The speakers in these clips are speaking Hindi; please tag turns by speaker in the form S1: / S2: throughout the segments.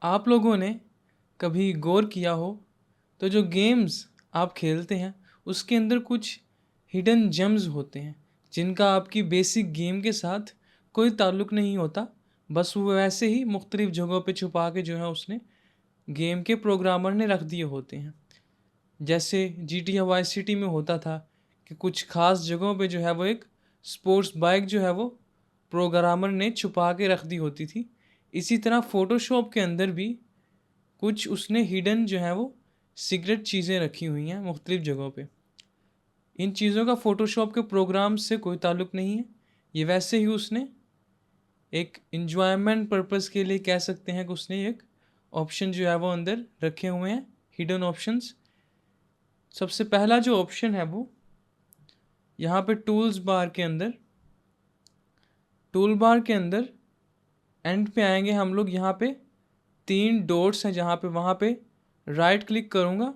S1: आप लोगों ने कभी गौर किया हो तो जो गेम्स आप खेलते हैं उसके अंदर कुछ हिडन जेम्स होते हैं जिनका आपकी बेसिक गेम के साथ कोई ताल्लुक़ नहीं होता। बस वो वैसे ही मुख्तलिफ़ जगहों पे छुपा के जो है उसने गेम के प्रोग्रामर ने रख दिए होते हैं। जैसे GTA वाई सिटी में होता था कि कुछ ख़ास जगहों पे जो है वो एक स्पोर्ट्स बाइक जो है वो प्रोग्रामर ने छुपा के रख दी होती थी। इसी तरह फ़ोटोशॉप के अंदर भी कुछ उसने हिडन जो है वो सीक्रेट चीज़ें रखी हुई हैं मुख्तलिफ़ जगहों पे। इन चीज़ों का फ़ोटोशॉप के प्रोग्राम से कोई ताल्लुक़ नहीं है। ये वैसे ही उसने एक एन्जॉयमेंट पर्पज़ के लिए कह सकते हैं कि उसने एक ऑप्शन जो है वो अंदर रखे हुए हैं, हिडन ऑप्शंस। सबसे पहला जो ऑप्शन है वो यहाँ पे टूल बार के अंदर एंड पे आएंगे हम लोग। यहाँ पे 3 डॉट्स हैं जहाँ पे वहाँ पे राइट क्लिक करूँगा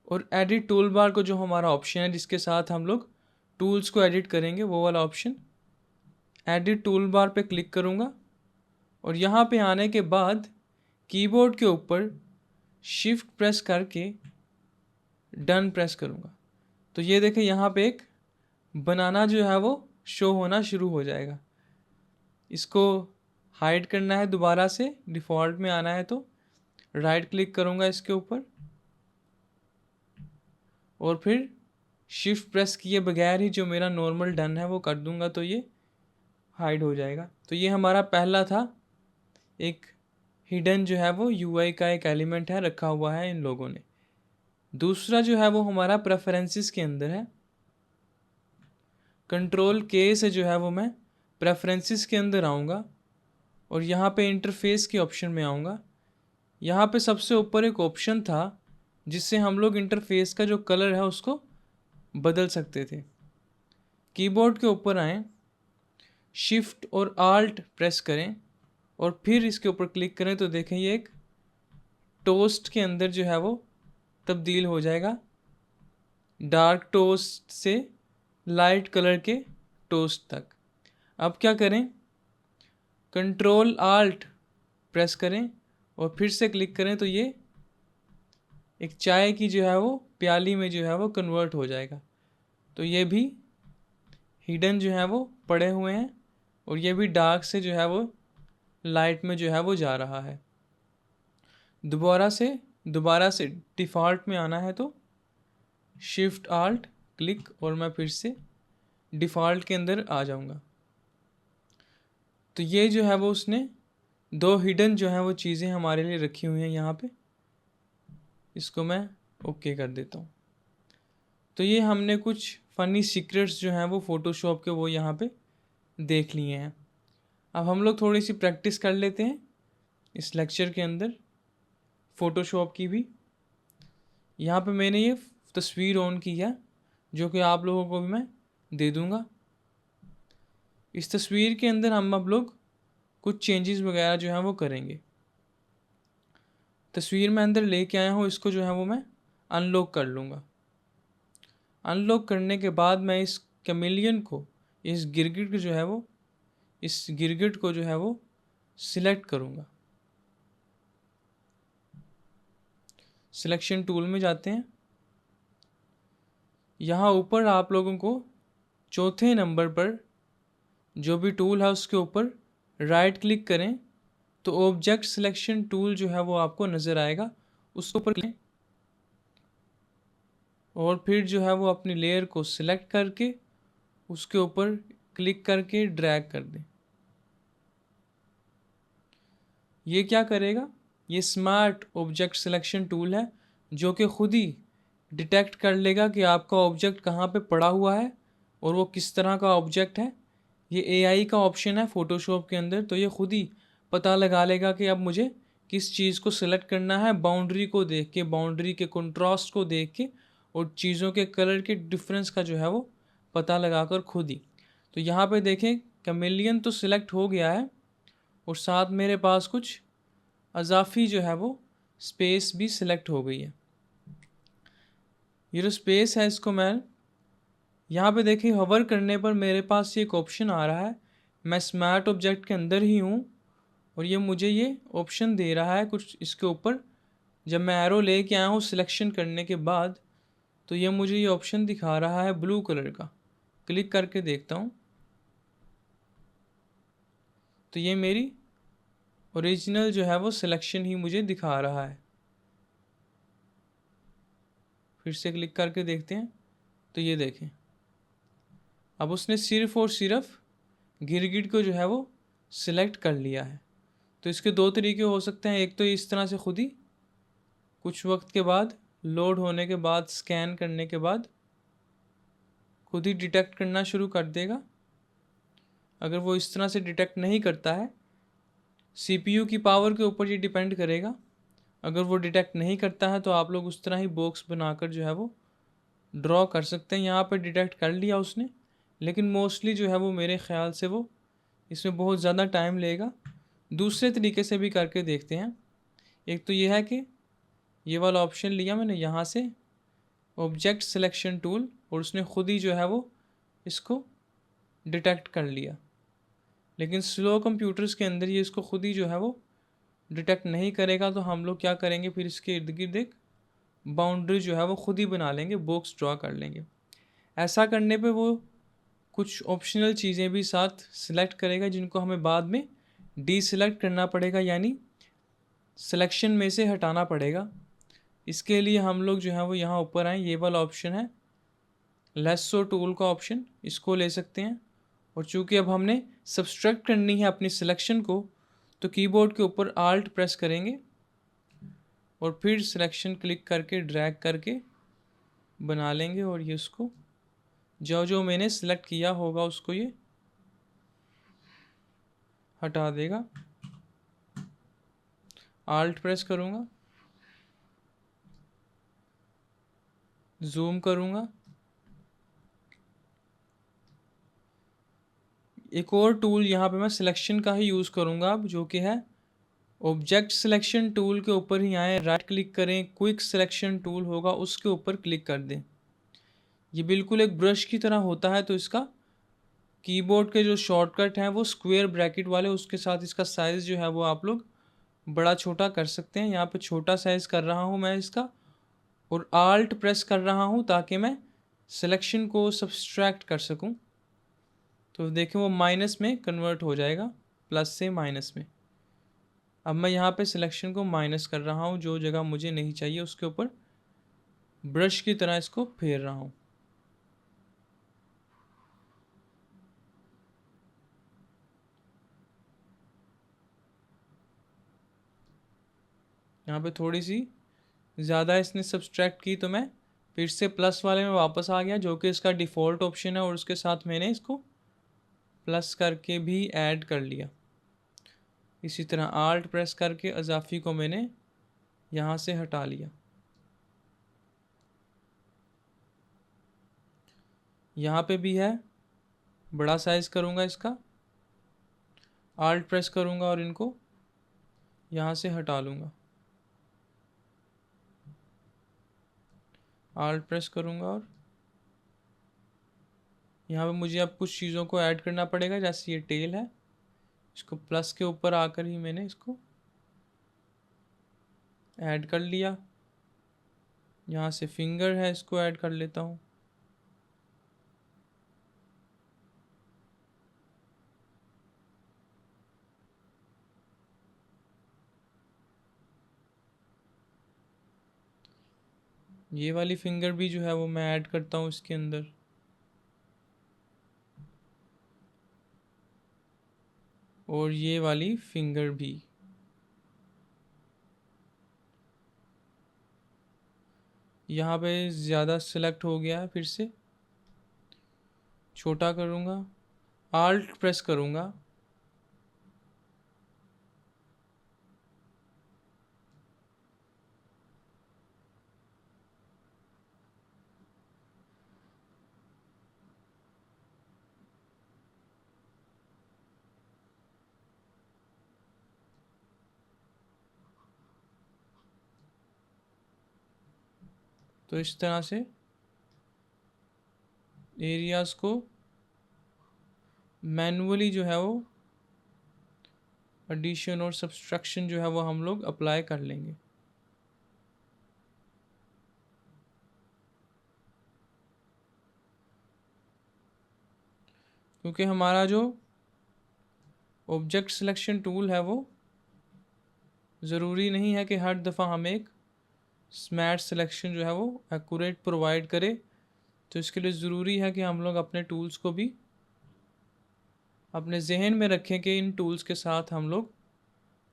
S1: और एडिट टूल बार को जो हमारा ऑप्शन है जिसके साथ हम लोग टूल्स को एडिट करेंगे वो वाला ऑप्शन, एडिट टूल बार पे क्लिक करूँगा और यहाँ पे आने के बाद कीबोर्ड के ऊपर शिफ्ट प्रेस करके डन प्रेस करूँगा। तो ये देखें यहाँ पे एक बनाना जो है वो शो होना शुरू हो जाएगा। इसको हाइड करना है दोबारा से, डिफ़ॉल्ट में आना है तो राइट क्लिक करूँगा इसके ऊपर और फिर शिफ्ट प्रेस किए बगैर ही जो मेरा नॉर्मल डन है वो कर दूँगा तो ये हाइड हो जाएगा। तो ये हमारा पहला था, एक हिडन जो है वो यूआई का एक एलिमेंट है रखा हुआ है इन लोगों ने। दूसरा जो है वो हमारा प्रेफरेंसेस के अंदर है। कंट्रोल के से जो है वो मैं प्रेफरेंसेस के अंदर आऊँगा और यहाँ पे इंटरफेस के ऑप्शन में आऊँगा। यहाँ पे सबसे ऊपर एक ऑप्शन था जिससे हम लोग इंटरफेस का जो कलर है उसको बदल सकते थे। कीबोर्ड के ऊपर आएँ, शिफ्ट और आल्ट प्रेस करें और फिर इसके ऊपर क्लिक करें तो देखें ये एक टोस्ट के अंदर जो है वो तब्दील हो जाएगा। डार्क टोस्ट से लाइट कलर के टोस्ट तक। अब क्या करें, कंट्रोल आल्ट प्रेस करें और फिर से क्लिक करें तो ये एक चाय की जो है वो प्याली में जो है वो कन्वर्ट हो जाएगा। तो ये भी हिडन जो है वो पड़े हुए हैं और ये भी डार्क से जो है वो लाइट में जो है वो जा रहा है। दोबारा से डिफ़ॉल्ट में आना है तो शिफ्ट आल्ट क्लिक और मैं फिर से डिफ़ॉल्ट के अंदर आ जाऊंगा। तो ये जो है वो उसने 2 हिडन जो है वो चीज़ें हमारे लिए रखी हुई हैं यहाँ पे। इसको मैं ओके कर देता हूँ। तो ये हमने कुछ फ़नी सीक्रेट्स जो हैं वो फ़ोटोशॉप के वो यहाँ पे देख लिए हैं। अब हम लोग थोड़ी सी प्रैक्टिस कर लेते हैं इस लेक्चर के अंदर फ़ोटोशॉप की भी। यहाँ पे मैंने ये तस्वीर ऑन की है जो कि आप लोगों को भी मैं दे दूँगा। इस तस्वीर के अंदर हम अब लोग कुछ चेंजेस वगैरह जो हैं वो करेंगे। तस्वीर मैं अंदर लेके आया हूँ, इसको जो है वो मैं अनलॉक कर लूँगा। अनलॉक करने के बाद मैं इस कैमेलियन को, इस गिरगिट को जो है वो सिलेक्ट करूँगा। सिलेक्शन टूल में जाते हैं। यहाँ ऊपर आप लोगों को चौथे नंबर पर जो भी टूल है उसके ऊपर राइट क्लिक करें तो ऑब्जेक्ट सिलेक्शन टूल जो है वो आपको नज़र आएगा। उसके ऊपर क्लिक और फिर जो है वो अपनी लेयर को सिलेक्ट करके उसके ऊपर क्लिक करके ड्रैग कर दें। ये क्या करेगा, ये स्मार्ट ऑब्जेक्ट सिलेक्शन टूल है जो कि खुद ही डिटेक्ट कर लेगा कि आपका ऑब्जेक्ट कहाँ पे पड़ा हुआ है और वो किस तरह का ऑब्जेक्ट है। ये एआई का ऑप्शन है फ़ोटोशॉप के अंदर, तो ये खुद ही पता लगा लेगा कि अब मुझे किस चीज़ को सिलेक्ट करना है, बाउंड्री को देख के, बाउंड्री के कंट्रास्ट को देख के और चीज़ों के कलर के डिफरेंस का जो है वो पता लगाकर खुद ही। तो यहाँ पे देखें कैमेलियन तो सिलेक्ट हो गया है और साथ मेरे पास कुछ अजाफी जो है वो स्पेस भी सिलेक्ट हो गई है। ये जो स्पेस है इसको मैं यहाँ पे देखिए हवर करने पर मेरे पास ये एक ऑप्शन आ रहा है। मैं स्मार्ट ऑब्जेक्ट के अंदर ही हूँ और ये मुझे ये ऑप्शन दे रहा है कुछ इसके ऊपर। जब मैं एरो लेके आया हूँ सिलेक्शन करने के बाद, तो ये मुझे ये ऑप्शन दिखा रहा है ब्लू कलर का। क्लिक करके देखता हूँ तो ये मेरी ओरिजिनल जो है वो सिलेक्शन ही मुझे दिखा रहा है। फिर से क्लिक करके देखते हैं तो ये देखें, अब उसने सिर्फ और सिर्फ गिरगिट को जो है वो सिलेक्ट कर लिया है। तो इसके दो तरीके हो सकते हैं, एक तो इस तरह से खुद ही कुछ वक्त के बाद, लोड होने के बाद, स्कैन करने के बाद खुद ही डिटेक्ट करना शुरू कर देगा। अगर वो इस तरह से डिटेक्ट नहीं करता है, सीपीयू की पावर के ऊपर ये डिपेंड करेगा। अगर वो डिटेक्ट नहीं करता है तो आप लोग उस तरह ही बॉक्स बनाकर जो है वो ड्रॉ कर सकते हैं। यहाँ पर डिटेक्ट कर लिया उसने, लेकिन मोस्टली जो है वो मेरे ख्याल से वो इसमें बहुत ज़्यादा टाइम लेगा। दूसरे तरीके से भी करके देखते हैं। एक तो ये है कि ये वाला ऑप्शन लिया मैंने यहाँ से ऑब्जेक्ट सिलेक्शन टूल, और उसने खुद ही जो है वो इसको डिटेक्ट कर लिया। लेकिन स्लो कंप्यूटर्स के अंदर ये इसको खुद ही जो है वो डिटेक्ट नहीं करेगा। तो हम लोग क्या करेंगे, फिर इसके इर्द गिर्द एक बाउंड्री जो है वो खुद ही बना लेंगे, बॉक्स ड्रॉ कर लेंगे। ऐसा करने पे वो कुछ ऑप्शनल चीज़ें भी साथ सिलेक्ट करेगा जिनको हमें बाद में डीसिलेक्ट करना पड़ेगा, यानी सिलेक्शन में से हटाना पड़ेगा। इसके लिए हम लोग जो है वो यहाँ ऊपर आए, ये वाला ऑप्शन है लेसो टूल का ऑप्शन, इसको ले सकते हैं। और चूंकि अब हमने सब्सट्रैक्ट करनी है अपनी सिलेक्शन को, तो कीबोर्ड के ऊपर आल्ट प्रेस करेंगे और फिर सिलेक्शन क्लिक करके ड्रैग करके बना लेंगे। और ये उसको जो जो मैंने सिलेक्ट किया होगा उसको ये हटा देगा। आल्ट प्रेस करूँगा, जूम करूँगा। एक और टूल यहाँ पे मैं सिलेक्शन का ही यूज़ करूँगा अब, जो कि है ऑब्जेक्ट सिलेक्शन टूल के ऊपर ही आए, राइट क्लिक करें, क्विक सिलेक्शन टूल होगा उसके ऊपर क्लिक कर दें। ये बिल्कुल एक ब्रश की तरह होता है, तो इसका कीबोर्ड के जो शॉर्टकट हैं वो स्क्वायर ब्रैकेट वाले, उसके साथ इसका साइज़ जो है वो आप लोग बड़ा छोटा कर सकते हैं। यहाँ पे छोटा साइज़ कर रहा हूँ मैं इसका, और आल्ट प्रेस कर रहा हूँ ताकि मैं सिलेक्शन को सब्सट्रैक्ट कर सकूँ। तो देखें वो माइनस में कन्वर्ट हो जाएगा, प्लस से माइनस में। अब मैं यहाँ पे सिलेक्शन को माइनस कर रहा हूँ, जो जगह मुझे नहीं चाहिए उसके ऊपर ब्रश की तरह इसको फेर रहा हूँ। यहाँ पे थोड़ी सी ज़्यादा इसने सब्सट्रैक्ट की, तो मैं फिर से प्लस वाले में वापस आ गया, जो कि इसका डिफ़ॉल्ट ऑप्शन है, और उसके साथ मैंने इसको प्लस करके भी ऐड कर लिया। इसी तरह आल्ट प्रेस करके अज़ाफ़ी को मैंने यहाँ से हटा लिया। यहाँ पे भी है, बड़ा साइज़ करूँगा इसका, आल्ट प्रेस करूँगा और इनको यहाँ से हटा लूँगा। आल्ट प्रेस करूँगा और यहाँ पे मुझे अब कुछ चीज़ों को ऐड करना पड़ेगा। जैसे ये टेल है, इसको प्लस के ऊपर आकर ही मैंने इसको ऐड कर लिया। यहाँ से फिंगर है, इसको ऐड कर लेता हूँ। ये वाली फिंगर भी जो है वो मैं ऐड करता हूँ इसके अंदर। और ये वाली फिंगर भी। यहाँ पे ज़्यादा सिलेक्ट हो गया है, फिर से छोटा करूँगा, आल्ट प्रेस करूँगा। तो इस तरह से एरियाज़ को मैनुअली जो है वो एडिशन और सब्सट्रैक्शन जो है वो हम लोग अप्लाई कर लेंगे। क्योंकि हमारा जो ऑब्जेक्ट सिलेक्शन टूल है वो ज़रूरी नहीं है कि हर दफ़ा हमें एक स्मैट सिलेक्शन जो है वो एक्यूरेट प्रोवाइड करे। तो इसके लिए ज़रूरी है कि हम लोग अपने टूल्स को भी अपने जहन में रखें कि इन टूल्स के साथ हम लोग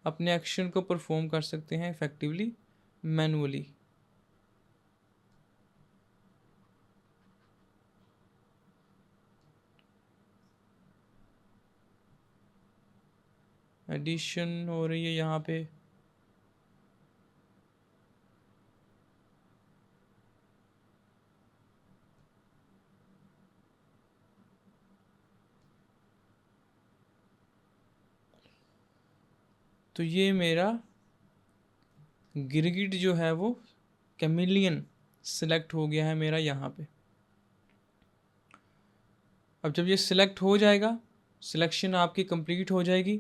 S1: अपने एक्शन को परफॉर्म कर सकते हैं इफ़ेक्टिवली मैनुअली। एडिशन हो रही है यहाँ पे। तो ये मेरा गिरगिट जो है वो कैमिलियन सिलेक्ट हो गया है मेरा यहाँ पे। अब जब ये सिलेक्ट हो जाएगा, सिलेक्शन आपकी कंप्लीट हो जाएगी,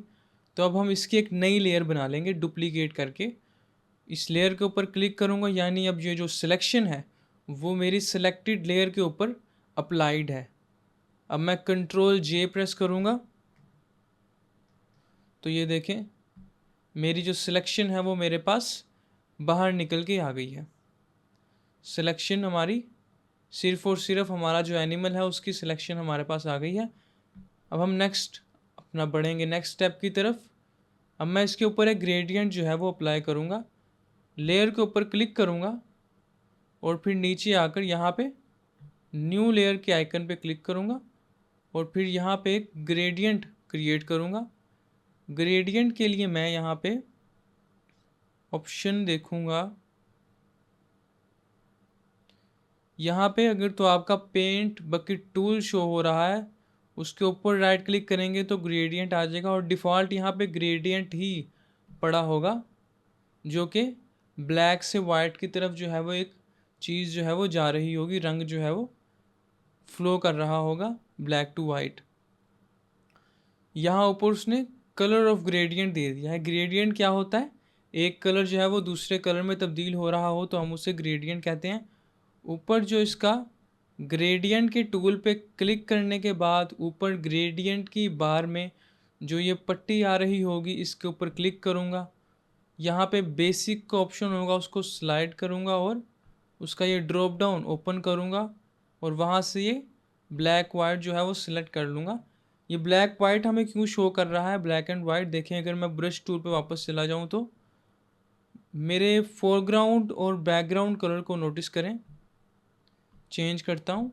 S1: तो अब हम इसकी एक नई लेयर बना लेंगे डुप्लीकेट करके। इस लेयर के ऊपर क्लिक करूँगा, यानी अब ये जो सिलेक्शन है वो मेरी सिलेक्टेड लेयर के ऊपर अप्लाइड है। अब मैं कंट्रोल जे प्रेस करूँगा तो ये देखें मेरी जो सिलेक्शन है वो मेरे पास बाहर निकल के आ गई है। सिलेक्शन हमारी सिर्फ और सिर्फ हमारा जो एनिमल है उसकी सिलेक्शन हमारे पास आ गई है। अब हम नेक्स्ट अपना बढ़ेंगे नेक्स्ट स्टेप की तरफ। अब मैं इसके ऊपर एक ग्रेडियंट जो है वो अप्लाई करूँगा। लेयर के ऊपर क्लिक करूँगा और फिर नीचे आकर यहाँ पे न्यू लेयर के आइकन पे क्लिक करूँगा और फिर यहाँ पे एक ग्रेडियंट क्रिएट करूँगा। ग्रेडियंट के लिए मैं यहाँ पे ऑप्शन देखूँगा, यहाँ पे अगर तो आपका पेंट बकेट टूल शो हो रहा है, उसके ऊपर राइट क्लिक करेंगे तो ग्रेडियंट आ जाएगा और डिफ़ॉल्ट यहाँ पे ग्रेडियंट ही पड़ा होगा, जो कि ब्लैक से वाइट की तरफ जो है वो एक चीज़ जो है वो जा रही होगी, रंग जो है वो फ्लो कर रहा होगा ब्लैक टू वाइट। यहाँ ऊपर उसने कलर ऑफ ग्रेडियंट दे दिया है। ग्रेडियंट क्या होता है? एक कलर जो है वो दूसरे कलर में तब्दील हो रहा हो तो हम उसे ग्रेडियंट कहते हैं। ऊपर जो इसका ग्रेडियंट के टूल पे क्लिक करने के बाद ऊपर ग्रेडियंट की बार में जो ये पट्टी आ रही होगी इसके ऊपर क्लिक करूँगा। यहाँ पे बेसिक का ऑप्शन होगा, उसको स्लाइड करूँगा और उसका ये ड्रॉप डाउन ओपन करूँगा और वहाँ से ये ब्लैक वाइट जो है वो सिलेक्ट कर लूँगा। ये ब्लैक वाइट हमें क्यों शो कर रहा है, ब्लैक एंड वाइट? देखें, अगर मैं ब्रश टूल पे वापस चला जाऊँ तो मेरे फोरग्राउंड और बैकग्राउंड कलर को नोटिस करें। चेंज करता हूँ,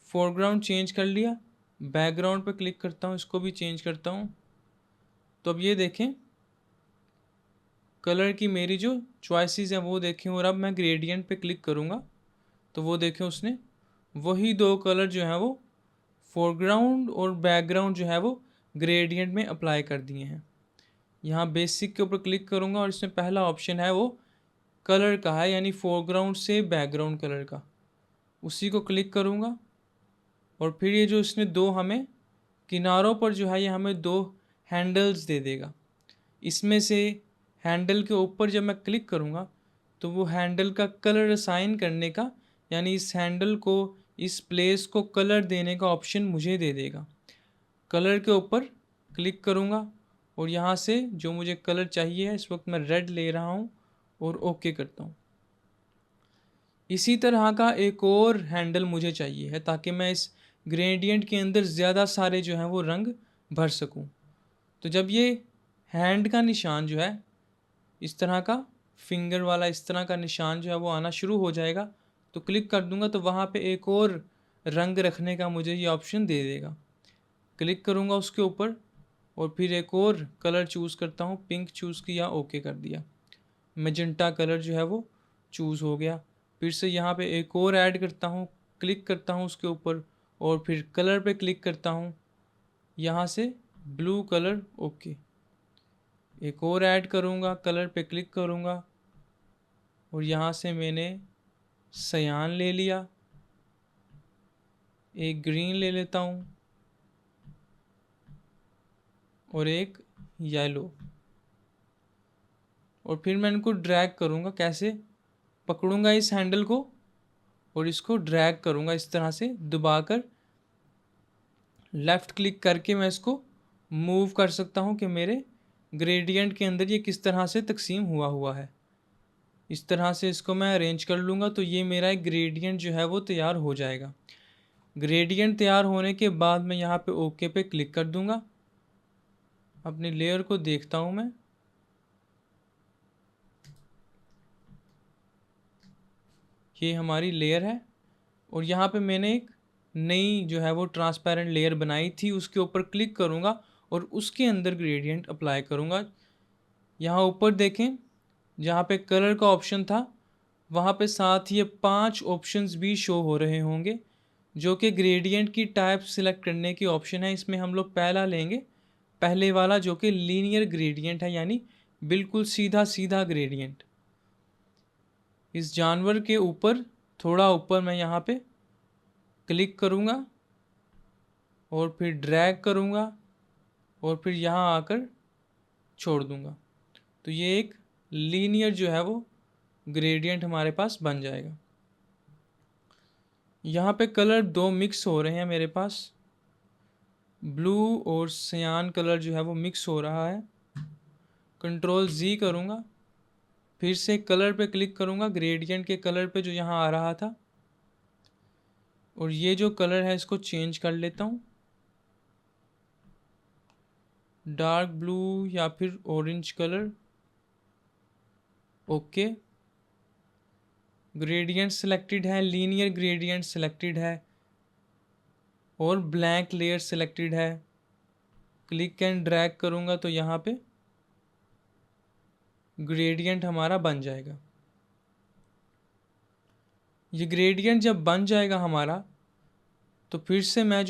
S1: फोरग्राउंड चेंज कर लिया, बैकग्राउंड पे क्लिक करता हूँ, इसको भी चेंज करता हूँ। तो अब ये देखें कलर की मेरी जो चॉइसेस हैं वो देखें, और अब मैं ग्रेडियंट पे क्लिक करूँगा तो वो देखें उसने वही दो कलर जो हैं वो फोरग्राउंड और बैकग्राउंड जो है वो ग्रेडियंट में अप्लाई कर दिए हैं। यहाँ बेसिक के ऊपर क्लिक करूँगा और इसमें पहला ऑप्शन है वो कलर का है, यानी फोरग्राउंड से बैकग्राउंड कलर का, उसी को क्लिक करूँगा और फिर ये जो इसने दो हमें किनारों पर जो है ये हमें दो हैंडल्स दे देगा। इसमें से हैंडल के ऊपर जब मैं क्लिक करूँगा तो वो हैंडल का कलर असाइन करने का, यानी इस हैंडल को, इस प्लेस को कलर देने का ऑप्शन मुझे दे देगा। कलर के ऊपर क्लिक करूँगा और यहाँ से जो मुझे कलर चाहिए है, इस वक्त मैं रेड ले रहा हूँ और ओके करता हूँ। इसी तरह का एक और हैंडल मुझे चाहिए है ताकि मैं इस ग्रेडियंट के अंदर ज़्यादा सारे जो हैं वो रंग भर सकूं। तो जब ये हैंड का निशान जो है इस तरह का, फिंगर वाला इस तरह का निशान जो है वो आना शुरू हो जाएगा तो क्लिक कर दूंगा तो वहाँ पे एक और रंग रखने का मुझे ये ऑप्शन दे देगा। क्लिक करूँगा उसके ऊपर और फिर एक और कलर चूज़ करता हूँ, पिंक चूज़ किया, ओके कर दिया, मैजेंटा कलर जो है वो चूज़ हो गया। फिर से यहाँ पे एक और ऐड करता हूँ, क्लिक करता हूँ उसके ऊपर और फिर कलर पे क्लिक करता हूँ, यहाँ से ब्लू कलर, ओके। एक और ऐड करूँगा, कलर पे क्लिक करूँगा और यहाँ से मैंने सयान ले लिया, एक ग्रीन ले लेता हूँ और एक येलो, और फिर मैं इनको ड्रैग करूँगा। कैसे? पकड़ूंगा इस हैंडल को और इसको ड्रैग करूँगा इस तरह से दबाकर। लेफ़्ट क्लिक करके मैं इसको मूव कर सकता हूँ कि मेरे ग्रेडियंट के अंदर ये किस तरह से तकसीम हुआ हुआ है। इस तरह से इसको मैं अरेंज कर लूँगा तो ये मेरा एक ग्रेडियंट जो है वो तैयार हो जाएगा। ग्रेडियंट तैयार होने के बाद मैं यहाँ पे ओके पे क्लिक कर दूँगा। अपनी लेयर को देखता हूँ मैं, ये हमारी लेयर है और यहाँ पे मैंने एक नई जो है वो ट्रांसपेरेंट लेयर बनाई थी। उसके ऊपर क्लिक करूँगा और उसके अंदर ग्रेडियंट अप्लाई करूँगा। यहाँ ऊपर देखें, जहाँ पे कलर का ऑप्शन था वहाँ पे साथ ये 5 ऑप्शंस भी शो हो रहे होंगे जो कि ग्रेडियंट की टाइप सिलेक्ट करने की ऑप्शन है। इसमें हम लोग पहला लेंगे, पहले वाला जो कि लीनियर ग्रेडियंट है, यानी बिल्कुल सीधा सीधा ग्रेडियंट। इस जानवर के ऊपर थोड़ा ऊपर मैं यहाँ पे क्लिक करूँगा और फिर ड्रैग करूँगा और फिर यहाँ आकर छोड़ दूँगा तो ये एक लीनियर जो है वो ग्रेडियंट हमारे पास बन जाएगा। यहाँ पे कलर दो मिक्स हो रहे हैं मेरे पास, ब्लू और सियान कलर जो है वो मिक्स हो रहा है। कंट्रोल Z करूँगा, फिर से कलर पे क्लिक करूँगा, ग्रेडियंट के कलर पे जो यहाँ आ रहा था, और ये जो कलर है इसको चेंज कर लेता हूँ, डार्क ब्लू या फिर orange colour. Okay, gradient selected है, लीनियर ग्रेडियंट सिलेक्टेड है और ब्लैंक लेयर सिलेक्टेड है। क्लिक एंड ड्रैग करूँगा तो यहाँ पे ग्रेडियंट हमारा बन जाएगा। ये ग्रेडियंट जब बन जाएगा हमारा तो फिर से मैं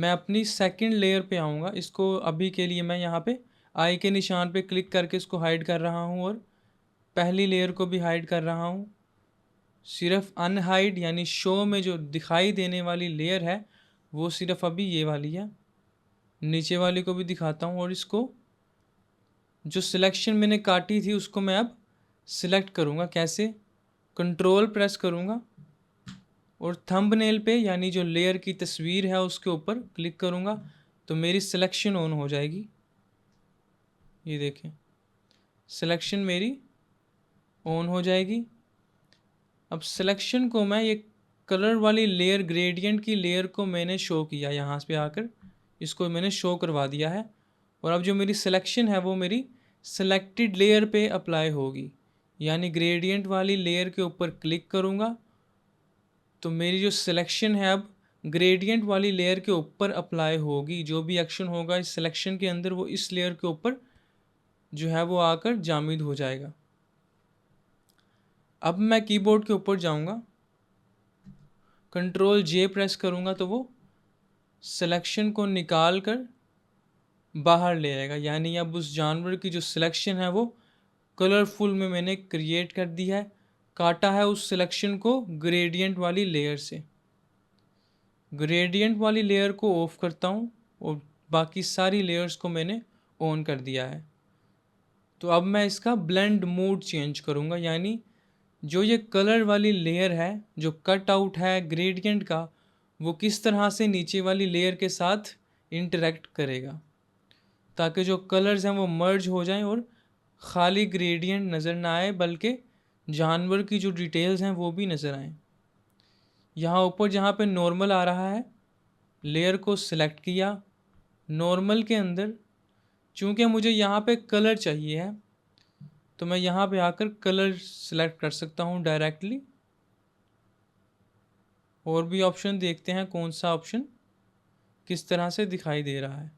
S1: अपनी सेकंड लेयर पे आऊँगा। इसको अभी के लिए मैं यहाँ पे आई के निशान पे क्लिक करके इसको हाइड कर रहा हूँ और पहली लेयर को भी हाइड कर रहा हूँ। सिर्फ अनहाइड यानी शो में जो दिखाई देने वाली लेयर है वो सिर्फ अभी ये वाली है। नीचे वाली को भी दिखाता हूँ और इसको जो सिलेक्शन मैंने काटी थी उसको मैं अब सिलेक्ट करूँगा। कैसे? कंट्रोल प्रेस करूँगा और थंबनेल पे यानी जो लेयर की तस्वीर है उसके ऊपर क्लिक करूँगा तो मेरी सिलेक्शन ऑन हो जाएगी। ये देखें, सिलेक्शन मेरी ऑन हो जाएगी। अब सिलेक्शन को मैं ये कलर वाली लेयर, ग्रेडियंट की लेयर को मैंने शो किया, यहाँ पे आकर इसको मैंने शो करवा दिया है और अब जो मेरी सिलेक्शन है वो मेरी सिलेक्टेड लेयर पे अप्लाई होगी। यानी ग्रेडियंट वाली लेयर के ऊपर क्लिक करूँगा तो मेरी जो सिलेक्शन है अब ग्रेडियंट वाली लेयर के ऊपर अप्लाई होगी। जो भी एक्शन होगा इस सिलेक्शन के अंदर वो इस लेयर के ऊपर जो है वो आकर जामिद हो जाएगा। अब मैं कीबोर्ड के ऊपर जाऊंगा, कंट्रोल J प्रेस करूंगा तो वो सिलेक्शन को निकाल कर बाहर ले आएगा। यानी अब उस जानवर की जो सिलेक्शन है वो कलरफुल में मैंने क्रिएट कर दी है, काटा है उस सिलेक्शन को ग्रेडियंट वाली लेयर से। ग्रेडियंट वाली लेयर को ऑफ करता हूँ और बाकी सारी लेयर्स को मैंने ऑन कर दिया है। तो अब मैं इसका ब्लेंड मोड चेंज करूँगा, यानी जो ये कलर वाली लेयर है जो कट आउट है ग्रेडियंट का वो किस तरह से नीचे वाली लेयर के साथ इंटरेक्ट करेगा ताकि जो कलर्स हैं वो मर्ज हो जाएं और ख़ाली ग्रेडियंट नज़र ना आए बल्कि जानवर की जो डिटेल्स हैं वो भी नज़र आएं। यहाँ ऊपर जहाँ पे नॉर्मल आ रहा है, लेयर को सिलेक्ट किया, नॉर्मल के अंदर चूँकि मुझे यहाँ पे कलर चाहिए है तो मैं यहाँ पे आकर कलर सिलेक्ट कर सकता हूँ डायरेक्टली। और भी ऑप्शन देखते हैं कौन सा ऑप्शन किस तरह से दिखाई दे रहा है।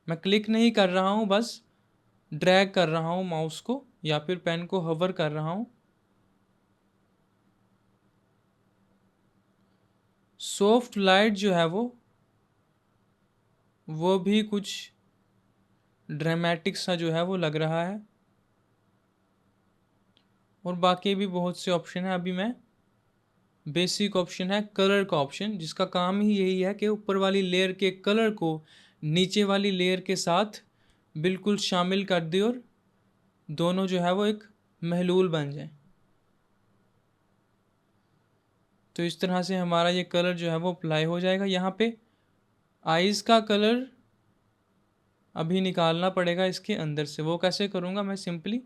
S1: मैं क्लिक नहीं कर रहा हूँ, बस ड्रैग कर रहा हूँ माउस को या फिर पेन को हवर कर रहा हूँ। सॉफ्ट लाइट जो है वो भी कुछ ड्रामेटिक सा जो है वो लग रहा है और बाकी भी बहुत से ऑप्शन है। अभी मैं बेसिक ऑप्शन है कलर का ऑप्शन, जिसका काम ही यही है कि ऊपर वाली लेयर के कलर को नीचे वाली लेयर के साथ बिल्कुल शामिल कर दे और दोनों जो है वो एक महलूल बन जाए। तो इस तरह से हमारा ये कलर जो है वो अप्लाई हो जाएगा। यहाँ पे आइज़ का कलर अभी निकालना पड़ेगा इसके अंदर से। वो कैसे करूँगा मैं? सिंपली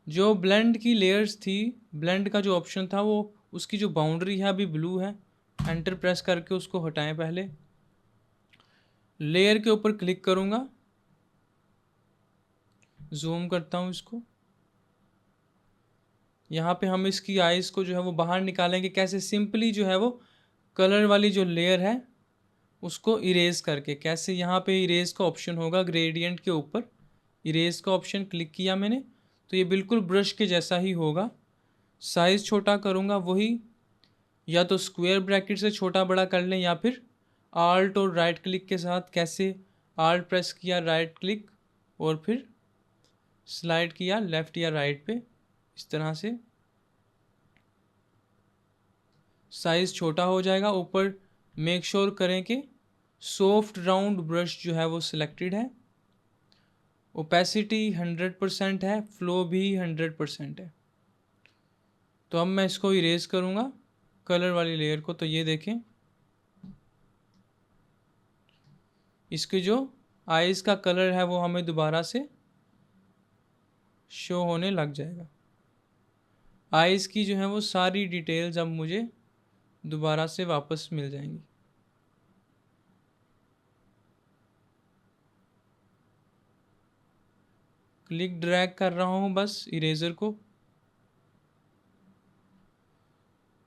S1: जो ब्लेंड की लेयर्स थी, ब्लेंड का जो ऑप्शन था, वो उसकी जो बाउंड्री है अभी ब्लू है, एंटर प्रेस करके उसको हटाएं। पहले लेयर के ऊपर क्लिक करूँगा, जूम करता हूँ इसको। यहाँ पे हम इसकी आइज़ को जो है वो बाहर निकालेंगे। कैसे? सिंपली जो है वो कलर वाली जो लेयर है उसको इरेज करके। कैसे? यहाँ पे इरेज का ऑप्शन होगा ग्रेडियंट के ऊपर, इरेज का ऑप्शन क्लिक किया मैंने तो ये बिल्कुल ब्रश के जैसा ही होगा। साइज़ छोटा करूँगा, वही या तो स्क्वायर ब्रैकेट से छोटा बड़ा कर लें या फिर आल्ट और राइट क्लिक के साथ। कैसे? आल्ट प्रेस किया, राइट क्लिक और फिर स्लाइड किया लेफ़्ट या राइट पे, इस तरह से साइज़ छोटा हो जाएगा। ऊपर मेक श्योर करें कि सॉफ्ट राउंड ब्रश जो है वो सिलेक्टेड है, ओपेसिटी 100% है, फ्लो भी 100% है। तो अब मैं इसको इरेज करूँगा कलर वाली लेयर को। तो ये देखें, इसकी जो आइज़ का कलर है वो हमें दोबारा से शो होने लग जाएगा। आइज़ की जो है वो सारी डिटेल्स अब मुझे दोबारा से वापस मिल जाएंगी। क्लिक ड्रैग कर रहा हूँ बस इरेज़र को,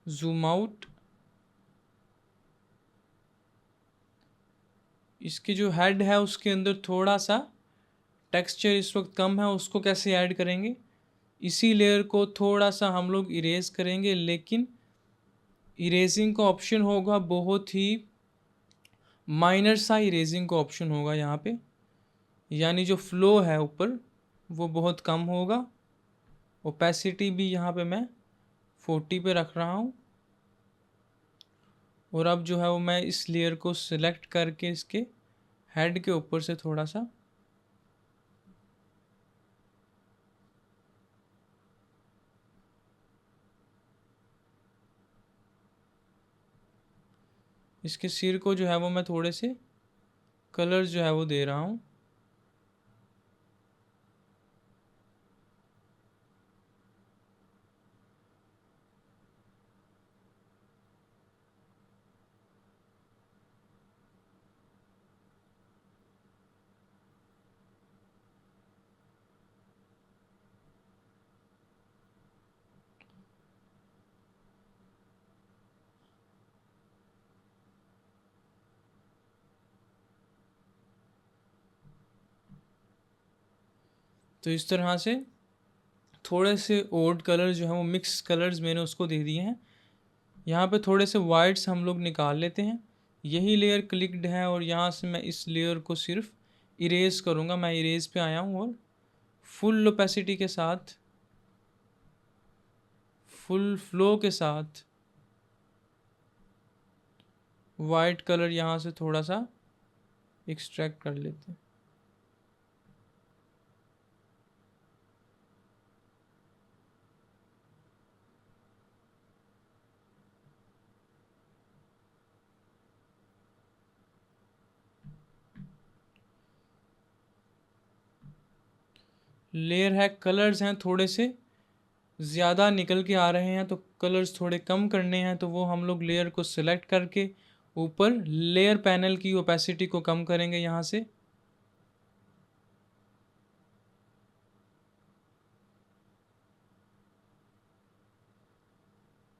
S1: जूम आउट। इसकी जो हेड है उसके अंदर थोड़ा सा टेक्सचर इस वक्त कम है, उसको कैसे ऐड करेंगे? इसी लेयर को थोड़ा सा हम लोग इरेज करेंगे, लेकिन इरेजिंग का ऑप्शन होगा बहुत ही माइनर सा इरेजिंग का ऑप्शन होगा यहाँ पे, यानी जो फ्लो है ऊपर वो बहुत कम होगा। ओपेसिटी भी यहाँ पे मैं 40 पे रख रहा हूँ। और अब जो है वो मैं इस लेयर को सिलेक्ट करके इसके हेड के ऊपर से थोड़ा सा इसके सिर को जो है वो मैं थोड़े से कलर जो है वो दे रहा हूँ। तो इस तरह से थोड़े से ओड कलर जो है वो मिक्स कलर्स मैंने उसको दे दिए हैं। यहाँ पे थोड़े से वाइट्स हम लोग निकाल लेते हैं। यही लेयर क्लिक्ड है और यहाँ से मैं इस लेयर को सिर्फ इरेज करूँगा। मैं इरेज पे आया हूँ और फुल ओपेसिटी के साथ, फुल फ्लो के साथ वाइट कलर यहाँ से थोड़ा सा एक्सट्रैक्ट कर लेते हैं। लेयर है, कलर्स हैं थोड़े से ज़्यादा निकल के आ रहे हैं तो कलर्स थोड़े कम करने हैं, तो वो हम लोग लेयर को सिलेक्ट करके ऊपर लेयर पैनल की ओपेसिटी को कम करेंगे। यहाँ से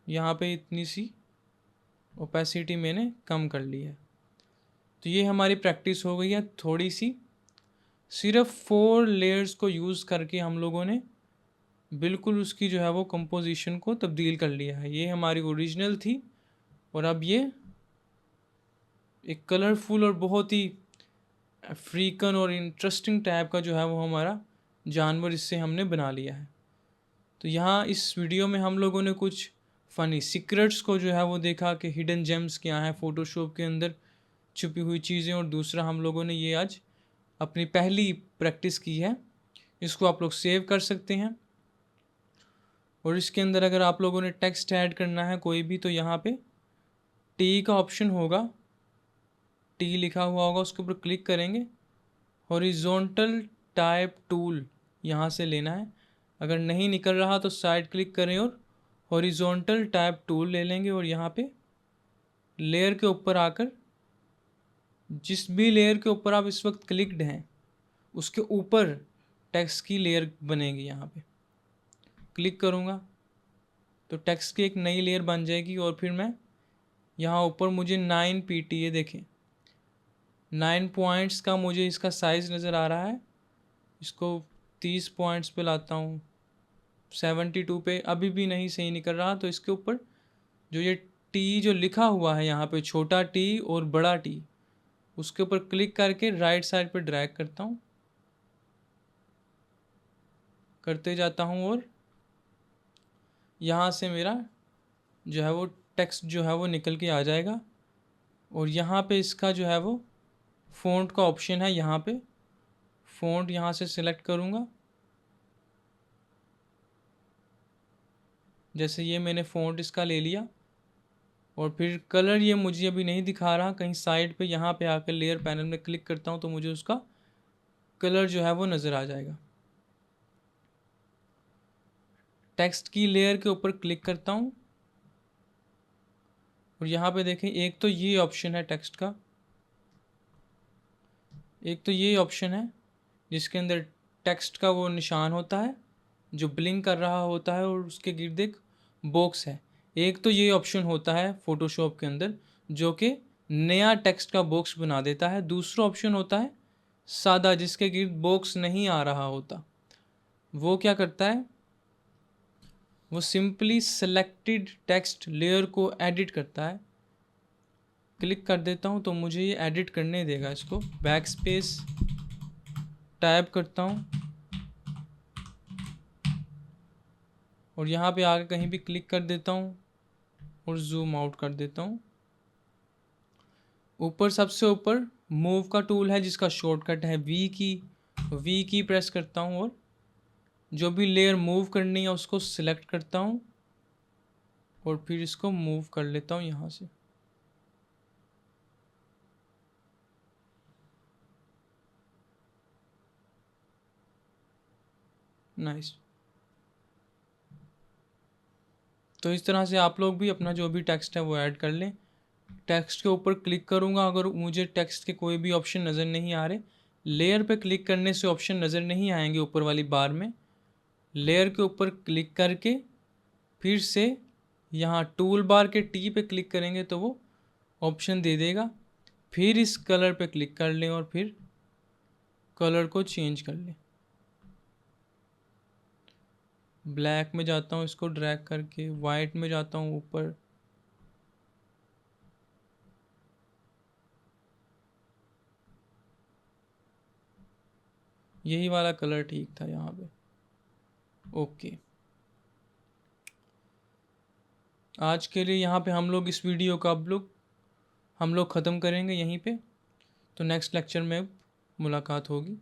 S1: यहाँ पे इतनी सी ओपेसिटी मैंने कम कर ली है। तो ये हमारी प्रैक्टिस हो गई है थोड़ी सी। सिर्फ 4 लेयर्स को यूज़ करके हम लोगों ने बिल्कुल उसकी जो है वो कंपोजिशन को तब्दील कर लिया है। ये हमारी ओरिजिनल थी और अब ये एक कलरफुल और बहुत ही अफ्रीकन और इंटरेस्टिंग टाइप का जो है वो हमारा जानवर इससे हमने बना लिया है। तो यहाँ इस वीडियो में हम लोगों ने कुछ फ़नी सीक्रेट्स को जो है वो देखा कि हिडन जेम्स क्या हैं फ़ोटोशॉप के अंदर, छुपी हुई चीज़ें, और दूसरा हम लोगों ने ये आज अपनी पहली प्रैक्टिस की है। इसको आप लोग सेव कर सकते हैं। और इसके अंदर अगर आप लोगों ने टेक्स्ट ऐड करना है कोई भी, तो यहाँ पे टी का ऑप्शन होगा, टी लिखा हुआ होगा, उसके ऊपर क्लिक करेंगे। हॉरिजॉन्टल टाइप टूल यहाँ से लेना है। अगर नहीं निकल रहा तो साइड क्लिक करें और हॉरिजॉन्टल टाइप टूल ले लेंगे। और यहाँ पे लेयर के ऊपर आकर, जिस भी लेयर के ऊपर आप इस वक्त क्लिक्ड हैं उसके ऊपर टेक्स्ट की लेयर बनेगी। यहाँ पे क्लिक करूँगा तो टेक्स्ट की एक नई लेयर बन जाएगी। और फिर मैं यहाँ ऊपर मुझे 9 PTA देखें, 9 पॉइंट्स का मुझे इसका साइज़ नज़र आ रहा है। इसको 30 पॉइंट्स पे लाता हूँ, 72 पे, अभी भी नहीं सही निकल रहा। तो इसके ऊपर जो ये टी जो लिखा हुआ है यहाँ पे, छोटा टी और बड़ा टी, उसके ऊपर क्लिक करके राइट साइड पे ड्रैग करता हूँ, करते जाता हूँ, और यहाँ से मेरा जो है वो टेक्स्ट जो है वो निकल के आ जाएगा। और यहाँ पे इसका जो है वो फ़ॉन्ट का ऑप्शन है, यहाँ पे फ़ॉन्ट यहाँ से सिलेक्ट करूँगा। जैसे ये मैंने फ़ॉन्ट इसका ले लिया, और फिर कलर ये मुझे अभी नहीं दिखा रहा, कहीं साइड पे यहाँ पे आकर लेयर पैनल में क्लिक करता हूँ तो मुझे उसका कलर जो है वो नज़र आ जाएगा। टेक्स्ट की लेयर के ऊपर क्लिक करता हूँ, और यहाँ पे देखें, एक तो ये ऑप्शन है टेक्स्ट का, एक तो ये ऑप्शन है जिसके अंदर टेक्स्ट का वो निशान होता है जो ब्लिंक कर रहा होता है, और उसके गिर्द एक बॉक्स है। एक तो ये ऑप्शन होता है फ़ोटोशॉप के अंदर जो कि नया टेक्स्ट का बॉक्स बना देता है। दूसरा ऑप्शन होता है सादा, जिसके गिर्द बॉक्स नहीं आ रहा होता। वो क्या करता है, वो सिंपली सेलेक्टेड टेक्स्ट लेयर को एडिट करता है। क्लिक कर देता हूँ तो मुझे ये एडिट करने देगा। इसको बैक स्पेस टाइप करता हूँ, और यहाँ पे आके कहीं भी क्लिक कर देता हूँ और जूम आउट कर देता हूँ। ऊपर सबसे ऊपर मूव का टूल है जिसका शॉर्टकट है वी की प्रेस करता हूँ, और जो भी लेयर मूव करनी है उसको सिलेक्ट करता हूँ, और फिर इसको मूव कर लेता हूँ यहाँ से। नाइस। तो इस तरह से आप लोग भी अपना जो भी टेक्स्ट है वो ऐड कर लें। टेक्स्ट के ऊपर क्लिक करूँगा, अगर मुझे टेक्स्ट के कोई भी ऑप्शन नज़र नहीं आ रहे, लेयर पे क्लिक करने से ऑप्शन नज़र नहीं आएंगे ऊपर वाली बार में। लेयर के ऊपर क्लिक करके फिर से यहाँ टूल बार के टी पे क्लिक करेंगे तो वो ऑप्शन दे देगा। फिर इस कलर पे क्लिक कर लें और फिर कलर को चेंज कर लें। ब्लैक में जाता हूँ, इसको ड्रैग करके वाइट में जाता हूँ ऊपर, यही वाला कलर ठीक था यहाँ पे। ओके, आज के लिए यहाँ पे हम लोग इस वीडियो का हम लोग ख़त्म करेंगे यहीं पे। तो नेक्स्ट लेक्चर में मुलाकात होगी।